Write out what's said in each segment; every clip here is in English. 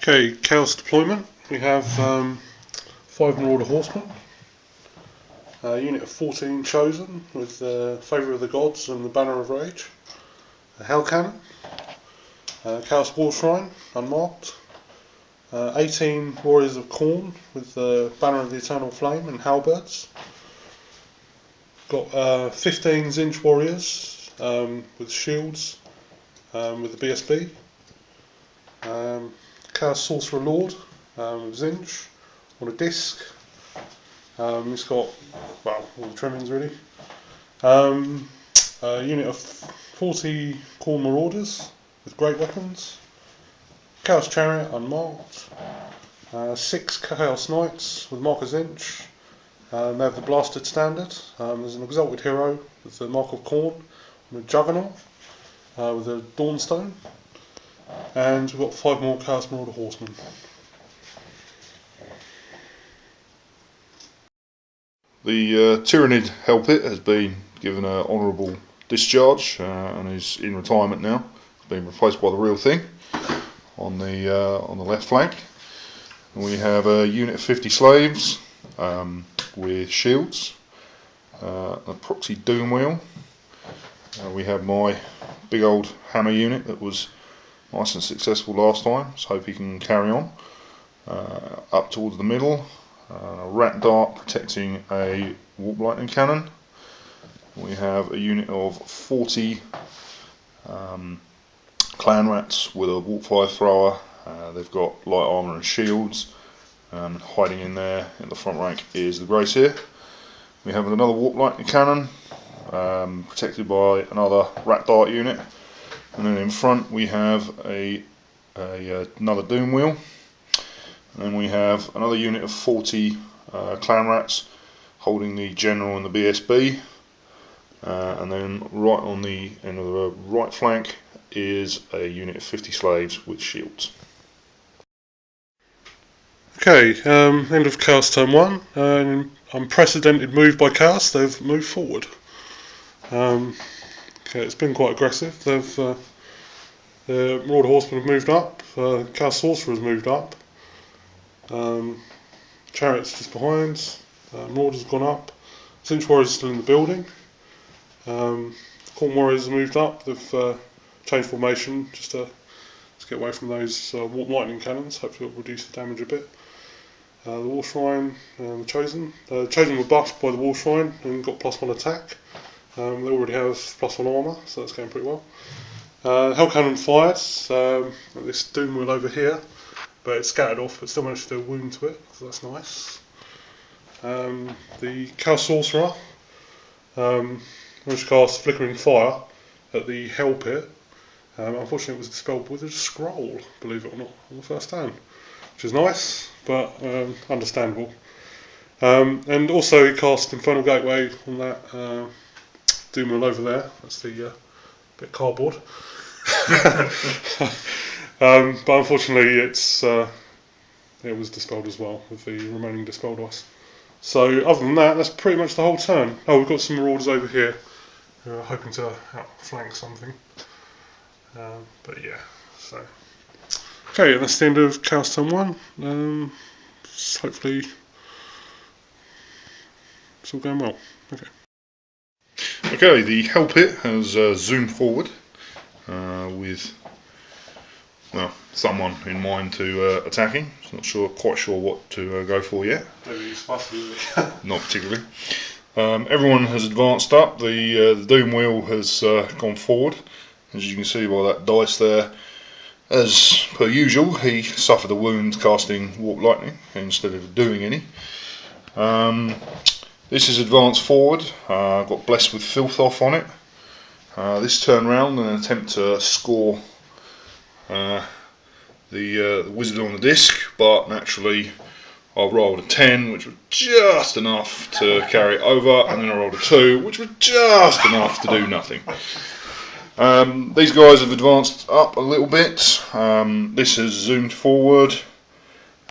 Okay, Chaos deployment. We have 5 Marauder Horsemen, a unit of 14 chosen with the Favour of the Gods and the Banner of Rage, a Hell Cannon, Chaos War Shrine, unmarked, 18 Warriors of Khorne with the Banner of the Eternal Flame and Halberds. Got 15 Zinch Warriors with shields with the BSB. Chaos Sorcerer Lord with Zinch on a disc. It's got, well, all the trimmings really. A unit of 40 Khorne Marauders with great weapons. Chaos Chariot unmarked. 6 Chaos Knights with Mark of Zinch. They have the Blasted Standard. There's an Exalted Hero with the Mark of Khorne and a Juggernaut with a Dawnstone. And we've got 5 more Chaos Marauder Horsemen. The Tyrannid Hellpit has been given an honourable discharge and is in retirement now. It's been replaced by the real thing on the left flank. And we have a unit of 50 slaves with shields, a proxy doom wheel. We have my big old hammer unit that was nice and successful last time, so hope he can carry on. Up towards the middle, a rat dart protecting a warp lightning cannon. We have a unit of 40 clan rats with a warp fire thrower. They've got light armour and shields. Hiding in there in the front rank is the Greyseer. We have another warp lightning cannon protected by another rat dart unit. And then in front we have another doom wheel, and then we have another unit of 40 clan rats holding the general and the BSB, and then right on the end of the right flank is a unit of 50 slaves with shields. Okay, end of Chaos turn 1. Unprecedented move by Chaos, they've moved forward. Okay, it's been quite aggressive. The Marauder Horsemen have moved up, Chaos Sorcerer has moved up, Chariot's just behind, Marauder's gone up, Zinch Warriors are still in the building, Khorne Warriors have moved up, they've changed formation just to get away from those warp lightning cannons, hopefully it'll reduce the damage a bit. The War Shrine and the Chosen. The Chosen were buffed by the War Shrine and got +1 attack. They already have +1 armour, so that's going pretty well. Hell Cannon fired this doom wheel over here, but it's scattered off, but still managed to do a wound to it, so that's nice. The Chaos Sorcerer managed to cast Flickering Fire at the Hell Pit. Unfortunately it was dispelled with a scroll, believe it or not, on the first turn, which is nice, but understandable. And also he cast Infernal Gateway on that doom wheel over there. That's the bit cardboard. But unfortunately it was dispelled as well with the remaining dispel dice. So other than that, that's pretty much the whole turn. Oh, we've got some Marauders over here who are hoping to outflank something. But yeah, so okay, that's the end of Chaos turn 1. Hopefully it's all going well. Okay, the Hellpit has zoomed forward with, well, someone in mind to attacking. Not quite sure what to go for yet. Maybe it's possible. Not particularly. Everyone has advanced up. The doom wheel has gone forward. As you can see by that dice there, as per usual, he suffered a wound casting warp lightning instead of doing any. This is advanced forward, got blessed with filth off on it. This turn round and an attempt to score the wizard on the disc, but naturally I rolled a 10, which was just enough to carry it over, and then I rolled a 2, which was just enough to do nothing. These guys have advanced up a little bit. This has zoomed forward.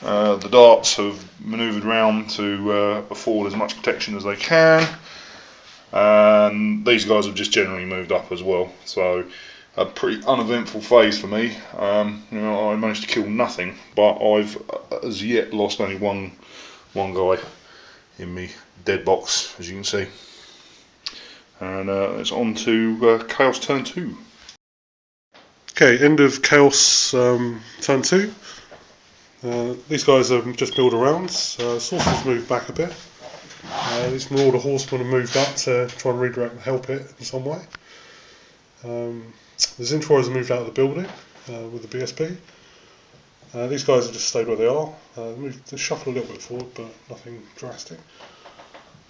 The darts have manoeuvred round to afford as much protection as they can, and these guys have just generally moved up as well. So a pretty uneventful phase for me. You know, I managed to kill nothing, but I've as yet lost only one guy in me dead box, as you can see. And it's on to Chaos turn 2. Okay, end of Chaos turn 2. These guys have just milled around. Sorcerer's moved back a bit. These Marauder Horsemen have moved up to try and redirect and help it in some way. The Zintrors have moved out of the building with the BSP. These guys have just stayed where they are. They shuffled a little bit forward, but nothing drastic.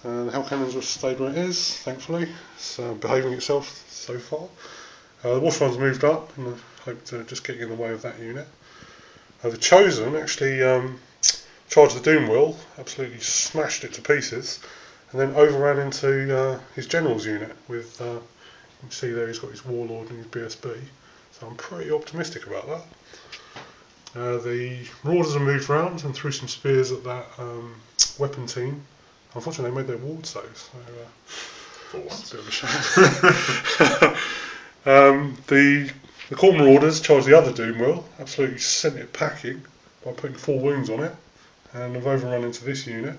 The Hell Cannons have stayed where it is, thankfully. It's behaving itself so far. The Wolfswine's moved up, and I hope to just get in the way of that unit. The Chosen actually charged the Doom Wheel, absolutely smashed it to pieces, and then overran into his General's unit with, you can see there he's got his Warlord and his BSB, so I'm pretty optimistic about that. The Marauders have moved around and threw some spears at that weapon team. Unfortunately they made their ward saves, so that's a bit of a shame. The Core Marauders charged the other Doom Wheel, absolutely sent it packing by putting 4 wounds on it, and have overrun into this unit.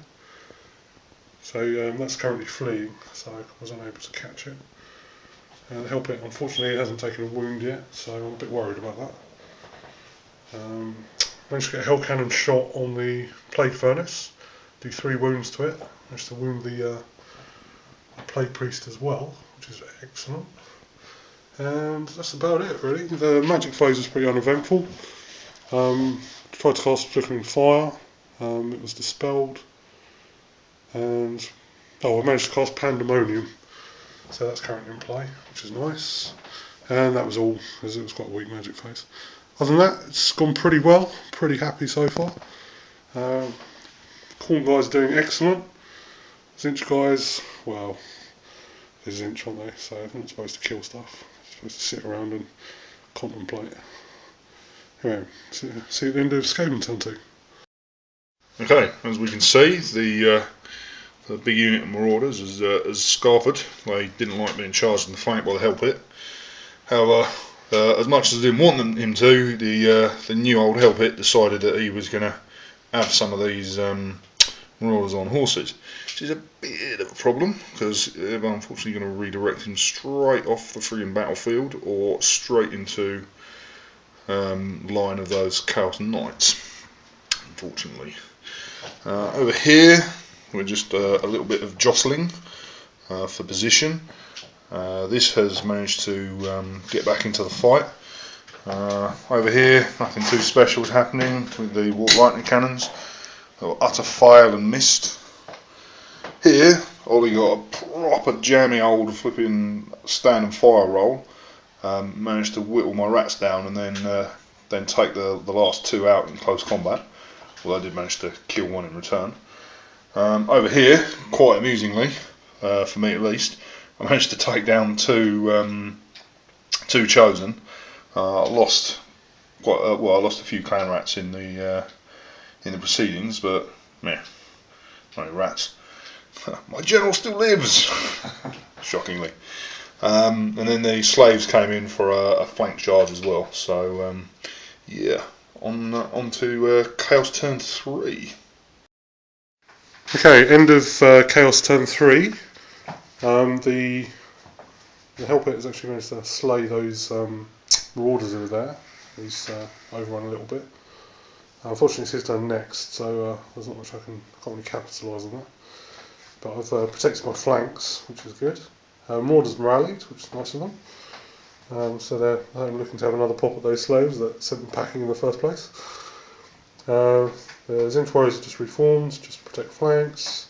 So that's currently fleeing, so I was unable to catch it. The Hell Pit, unfortunately, it hasn't taken a wound yet, so I'm a bit worried about that. Managed to get a Hell Cannon shot on the Plague Furnace, do 3 wounds to it. Managed to wound the Plague Priest as well, which is excellent. And that's about it, really. The magic phase was pretty uneventful. Tried to cast Flickering Fire, it was dispelled. And I managed to cast Pandemonium, so that's currently in play, which is nice. And that was all, as it was quite a weak magic phase. Other than that, it's gone pretty well, pretty happy so far. Corn guys are doing excellent. Zinch guys, well, they're Zinch, aren't they? So they're not supposed to kill stuff. They're supposed to sit around and contemplate. Anyway, see you at the end of Skaven turn 2. Okay, as we can see, the big unit of Marauders has scarpered. They didn't like being charged in the flank by the Hell Pit. However, as much as I didn't want him to, the new old Hell Pit decided that he was going to have some of these Marauders on horses, which is a bit of a problem because they're unfortunately going to redirect him straight off the friggin' battlefield or straight into line of those Chaos Knights, unfortunately. Over here we're just a little bit of jostling for position. This has managed to get back into the fight. Over here, nothing too special is happening with the lightning cannons. Utter fail and missed. Here, Ollie got a proper jammy old flipping stand and fire roll. Managed to whittle my rats down and then take the last 2 out in close combat. Although I did manage to kill 1 in return. Over here, quite amusingly, for me at least, I managed to take down 2 Chosen. I lost quite I lost a few clan rats in the proceedings, but meh, no rats. My general still lives, shockingly. And then the slaves came in for a flank charge as well. So yeah, on to Chaos turn 3. Okay, end of Chaos turn 3. The Hell Pit has actually managed to slay those Marauders over there. He's overrun a little bit. Unfortunately, it's his turn next, so there's not much I can't really capitalise on that. But I've protected my flanks, which is good. Marauders rallied, which is nice of them. So they're looking to have another pop at those slaves that sent them packing in the first place. The Zinch Warriors just reformed, just to protect flanks.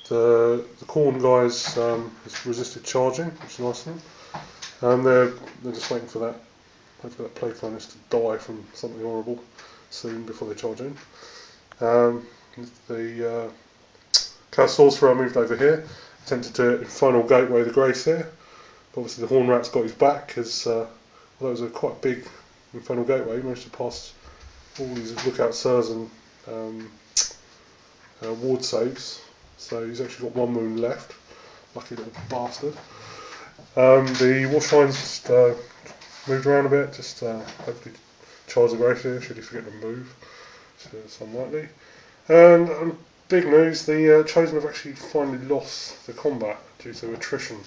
The Khorne guys has resisted charging, which is nice of them. And they're just waiting for that. Hopefully that Plague Furnace to die from something horrible soon before they charge in. The Chaos Sorcerer moved over here, attempted to Infernal Gateway the Grace here. But obviously the Horn Rat's got his back, because although it was a quite big Infernal Gateway, he managed to pass all these Lookout Sirs and ward saves. So he's actually got 1 wound left. Lucky little bastard. The Wolfshine's moved around a bit, just hopefully charge the Glacier should he forget to move, so it's unlikely. And big news, the Chosen have actually finally lost the combat due to attrition.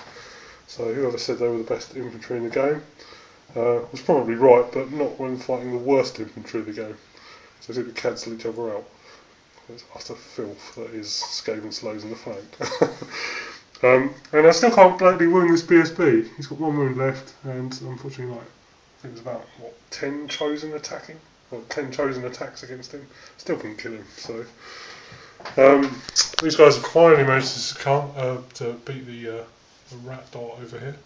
So whoever said they were the best infantry in the game was probably right, but not when fighting the worst infantry of the game. So they seem to cancel each other out. It's utter filth that is Skaven slows in the flank. And I still can't bloody wound this BSB. He's got 1 wound left, and unfortunately, I think it's about 10 Chosen attacking, or 10 Chosen attacks against him. Still couldn't kill him. So these guys have finally managed to succumb to beat the rat dart over here.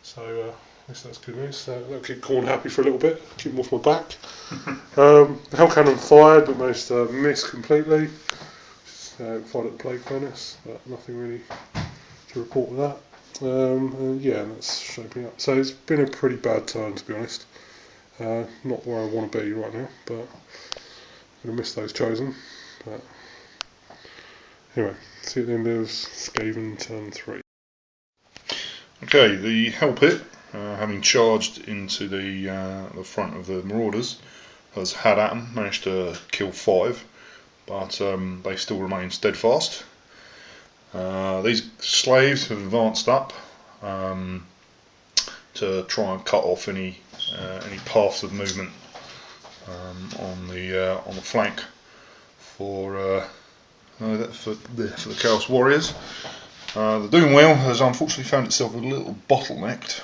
So I guess that's good news. That'll keep Corn happy for a little bit. Keep him off my back. The Hell Cannon fired, but managed to miss completely. Fired at the plague furnace, but nothing really to report with that. Yeah, that's shaping up. So it's been a pretty bad turn, to be honest. Not where I want to be right now, but I'm going to miss those Chosen. But anyway, see you at the end of Skaven turn 3. Okay, the Hell Pit, having charged into the front of the Marauders, has had at them, managed to kill 5, but they still remain steadfast. These slaves have advanced up to try and cut off any paths of movement on the flank for the Chaos Warriors. The Doomwheel has unfortunately found itself a little bottlenecked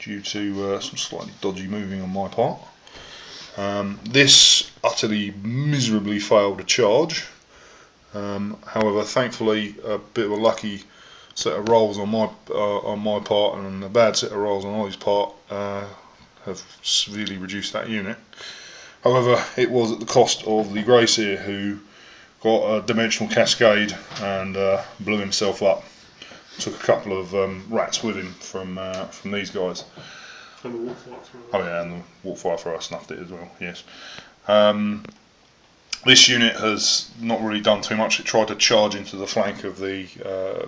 due to some slightly dodgy moving on my part. This utterly miserably failed a charge. However, thankfully, a bit of a lucky set of rolls on my part and a bad set of rolls on Ollie's part have severely reduced that unit. However, it was at the cost of the Greyseer, who got a dimensional cascade and blew himself up. Took a couple of rats with him from these guys. And the Warfire through. Oh yeah, and the Warfire thrower snuffed it as well. Yes. This unit has not really done too much. It tried to charge into the flank of the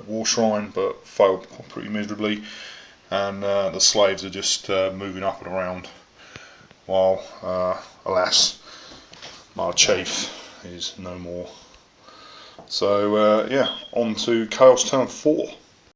War Shrine, but failed pretty miserably. And the slaves are just moving up and around, while, alas, my chief is no more. So yeah, on to Chaos Turn 4.